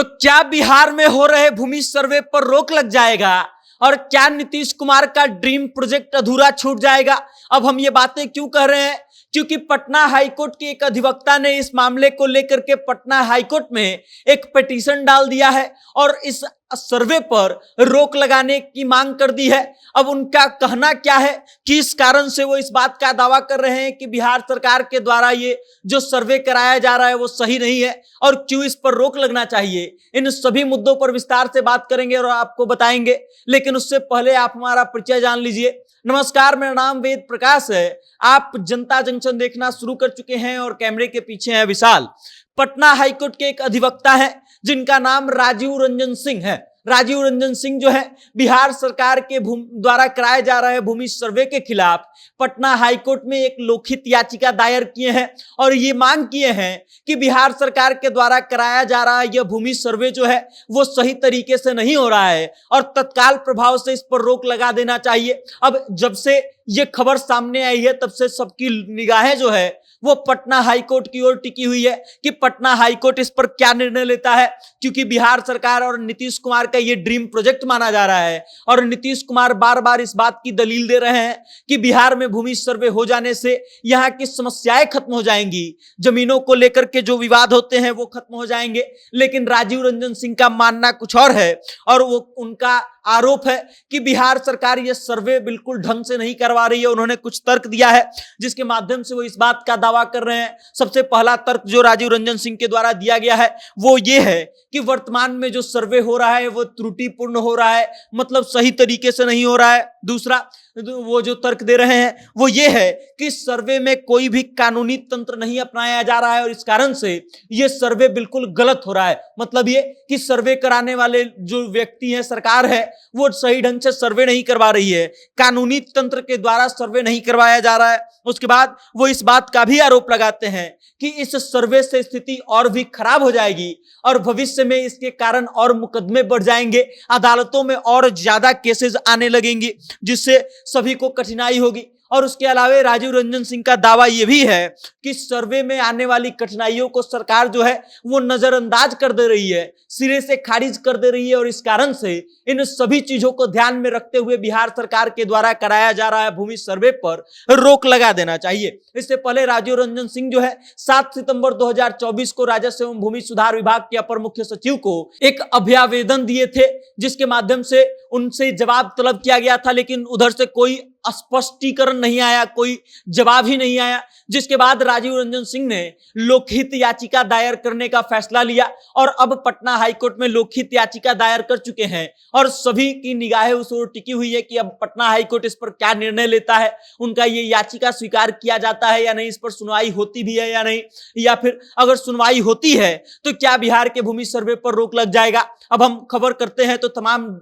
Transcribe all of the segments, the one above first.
तो क्या बिहार में हो रहे भूमि सर्वे पर रोक लग जाएगा और क्या नीतीश कुमार का ड्रीम प्रोजेक्ट अधूरा छूट जाएगा? अब हम ये बातें क्यों कह रहे हैं? क्योंकि पटना हाईकोर्ट के एक अधिवक्ता ने इस मामले को लेकर के पटना हाईकोर्ट में एक पिटीशन डाल दिया है और इस सर्वे पर रोक लगाने की मांग कर दी है। अब उनका कहना क्या है कि इस कारण से वो इस बात का दावा कर रहे हैं कि बिहार सरकार के द्वारा ये जो सर्वे कराया जा रहा है वो सही नहीं है और क्यों इस पर रोक लगना चाहिए। इन सभी मुद्दों पर विस्तार से बात करेंगे और आपको बताएंगे, लेकिन उससे पहले आप हमारा परिचय जान लीजिए। नमस्कार, मेरा नाम वेद प्रकाश है। आप जनता जंक्शन देखना शुरू कर चुके हैं और कैमरे के पीछे है विशाल। पटना हाईकोर्ट के एक अधिवक्ता है जिनका नाम राजीव रंजन सिंह है। राजीव रंजन सिंह जो है बिहार सरकार के द्वारा कराए जा रहे भूमि सर्वे के खिलाफ पटना हाईकोर्ट में एक लोकहित याचिका दायर किए हैं और ये मांग किए हैं कि बिहार सरकार के द्वारा कराया जा रहा यह भूमि सर्वे जो है वो सही तरीके से नहीं हो रहा है और तत्काल प्रभाव से इस पर रोक लगा देना चाहिए। अब जब से ये खबर सामने आई है तब से सबकी निगाहें जो है वो पटना हाईकोर्ट की ओर टिकी हुई है कि पटना हाईकोर्ट इस पर क्या निर्णय लेता है, क्योंकि बिहार सरकार और नीतीश कुमार का ये ड्रीम प्रोजेक्ट माना जा रहा है और नीतीश कुमार बार बार इस बात की दलील दे रहे हैं कि बिहार में भूमि सर्वे हो जाने से यहाँ की समस्याएं खत्म हो जाएंगी, जमीनों को लेकर के जो विवाद होते हैं वो खत्म हो जाएंगे। लेकिन राजीव रंजन सिंह का मानना कुछ और है और वो उनका आरोप है कि बिहार सरकार ये सर्वे बिल्कुल ढंग से नहीं करवा रही है। उन्होंने कुछ तर्क दिया है जिसके माध्यम से वो इस बात का दावा कर रहे हैं। सबसे पहला तर्क जो राजीव रंजन सिंह के द्वारा दिया गया है वो ये है कि वर्तमान में जो सर्वे हो रहा है वो त्रुटिपूर्ण हो रहा है, मतलब सही तरीके से नहीं हो रहा है। दूसरा वो जो तर्क दे रहे हैं वो ये है कि सर्वे में कोई भी कानूनी तंत्र नहीं अपनाया जा रहा है और इस कारण से ये सर्वे बिल्कुल गलत हो रहा है। मतलब ये कि सर्वे कराने वाले जो व्यक्ति हैं, सरकार है, वो सही ढंग से सर्वे नहीं करवा रही है, कानूनी तंत्र के द्वारा सर्वे नहीं करवाया जा रहा है। उसके बाद वो इस बात का भी आरोप लगाते हैं कि इस सर्वे से स्थिति और भी खराब हो जाएगी और भविष्य में इसके कारण और मुकदमे बढ़ जाएंगे, अदालतों में और ज्यादा केसेस आने लगेंगे जिससे सभी को कठिनाई होगी। और उसके अलावा राजीव रंजन सिंह का दावा यह भी है कि सर्वे में आने वाली कठिनाइयों को सरकार जो है वो नजरअंदाज कर दे रही है, सिरे से खारिज कर दे रही है और इस कारण से इन सभी चीजों को ध्यान में रखते हुए बिहार सरकार के द्वारा कराया जा रहा है भूमि सर्वे पर रोक लगा देना चाहिए। इससे पहले राजीव रंजन सिंह जो है 7 सितंबर 2024 को राजस्व एवं भूमि सुधार विभाग के अपर मुख्य सचिव को एक अभ्यावेदन दिए थे जिसके माध्यम से उनसे जवाब तलब किया गया था, लेकिन उधर से कोई स्पष्टीकरण नहीं आया, कोई जवाब ही नहीं आया। जिसके बाद राजीव रंजन सिंह ने लोकहित याचिका दायर करने का फैसला लिया और अब पटना हाईकोर्ट में लोकहित याचिका दायर कर चुके हैं और सभी की निगाहें उस ओर टिकी हुई है कि अब पटना हाईकोर्ट इस पर क्या निर्णय लेता है, उनका ये याचिका स्वीकार किया जाता है या नहीं, इस पर सुनवाई होती भी है या नहीं, या फिर अगर सुनवाई होती है तो क्या बिहार के भूमि सर्वे पर रोक लग जाएगा। अब हम खबर करते हैं तो तमाम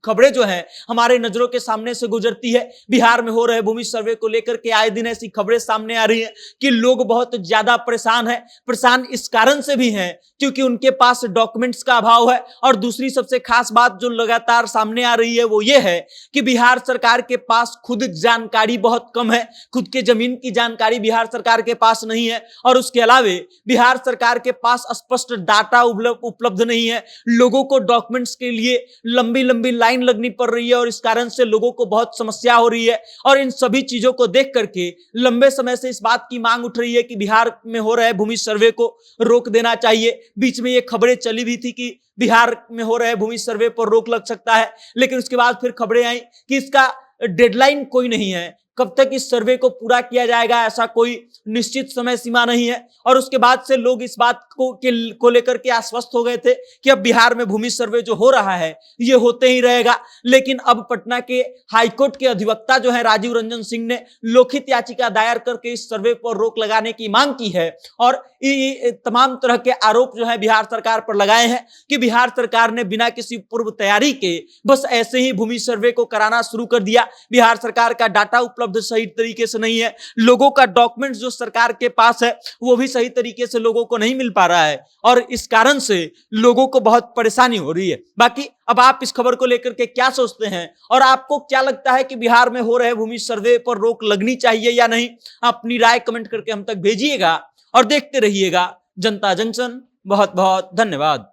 खबरें जो हैं हमारे नजरों के सामने से गुजरती है। बिहार में हो रहे भूमि सर्वे को लेकर के आए दिन ऐसी खबरें सामने आ रही हैं कि लोग बहुत ज्यादा परेशान हैं। परेशान इस कारण से भी हैं क्योंकि उनके पास डॉक्यूमेंट्स का अभाव है और दूसरी सबसे खास बात जो लगातार सामने आ रही है वो ये है कि बिहार सरकार के पास खुद जानकारी बहुत कम है, खुद के जमीन की जानकारी बिहार सरकार के पास नहीं है और उसके अलावे बिहार सरकार के पास स्पष्ट डाटा उपलब्ध नहीं है। लोगों को डॉक्यूमेंट्स के लिए लंबी लंबी लाइन लगनी पड़ रही है और इस कारण से लोगों को बहुत समस्या हो रही है और इन सभी चीजों को देख करके लंबे समय से इस बात की मांग उठ रही है कि बिहार में हो रहे भूमि सर्वे को रोक देना चाहिए। बीच में ये खबरें चली भी थी कि बिहार में हो रहे भूमि सर्वे पर रोक लग सकता है, लेकिन उसके बाद फिर खबरें आई कि इसका डेडलाइन कोई नहीं है, कब तक इस सर्वे को पूरा किया जाएगा ऐसा कोई निश्चित समय सीमा नहीं है। और उसके बाद से लोग इस बात को लेकर के आश्वस्त हो गए थे कि अब बिहार में भूमि सर्वे जो हो रहा है ये होते ही रहेगा। लेकिन अब पटना के हाईकोर्ट के अधिवक्ता जो है राजीव रंजन सिंह ने लोकहित याचिका दायर करके इस सर्वे पर रोक लगाने की मांग की है और तमाम तरह के आरोप जो है बिहार सरकार पर लगाए हैं कि बिहार सरकार ने बिना किसी पूर्व तैयारी के बस ऐसे ही भूमि सर्वे को कराना शुरू कर दिया। बिहार सरकार का डाटा उपलब्ध सही तरीके से नहीं है, लोगों का डॉक्यूमेंट्स जो सरकार के पास है वो भी सही तरीके से लोगों को नहीं मिल पा रहा है और इस कारण से लोगों को बहुत परेशानी हो रही है। बाकी अब आप इस खबर को लेकर के क्या सोचते हैं और आपको क्या लगता है कि बिहार में हो रहे भूमि सर्वे पर रोक लगनी चाहिए या नहीं? अपनी राय कमेंट करके हम तक भेजिएगा और देखते रहिएगा जनता जंक्शन। बहुत बहुत धन्यवाद।